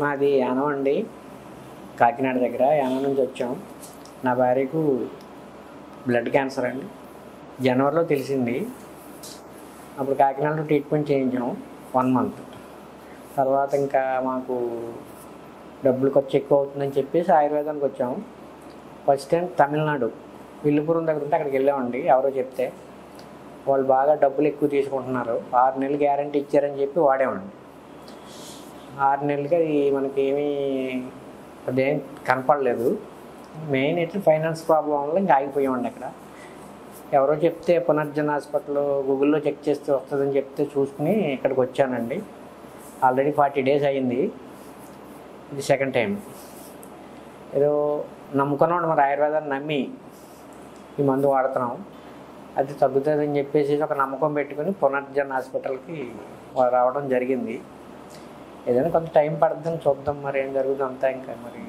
మాది యానం అండి, కాకినాడ దగ్గర యానం నుంచి వచ్చాం. నా భార్యకు బ్లడ్ క్యాన్సర్ అండి. జనవరిలో తెలిసింది. అప్పుడు కాకినాడలో ట్రీట్మెంట్ చేయించాం 1 మంత్. తర్వాత ఇంకా మాకు డబ్బులు ఖర్చు ఎక్కువ అవుతుందని చెప్పేసి ఆయుర్వేదానికి వచ్చాము. ఫస్ట్ టైం తమిళనాడు విల్లుపురం దగ్గర ఉంటే అక్కడికి వెళ్ళామండి. ఎవరో చెప్తే వాళ్ళు బాగా డబ్బులు ఎక్కువ తీసుకుంటున్నారు, 6 నెలలు గ్యారంటీ ఇచ్చారని చెప్పి వాడేవాడిని. 6 నెలలకి అది మనకి అదేం కనపడలేదు. మెయిన్ ఏంటంటే ఫైనాన్స్ ప్రాబ్లం వల్ల ఇంకా ఆగిపోయామండి అక్కడ. ఎవరో చెప్తే పునర్జన హాస్పిటల్ గూగుల్లో చెక్ చేస్తే వస్తుందని చెప్తే చూసుకుని ఇక్కడికి వచ్చానండి. ఆల్రెడీ 40 days అయ్యింది. ఇది సెకండ్ టైం. ఏదో నమ్ముకున్నాడు, మరి ఆయుర్వేదాన్ని నమ్మి ఈ మందు వాడుతున్నాం, అది తగ్గుతుందని చెప్పేసి ఒక నమ్మకం పెట్టుకుని పునర్జన హాస్పిటల్కి రావడం జరిగింది. ఏదైనా కొంత టైం పడుతుందని చూద్దాం, మరి ఏం జరుగుతుందో అంతా ఇంకా మరి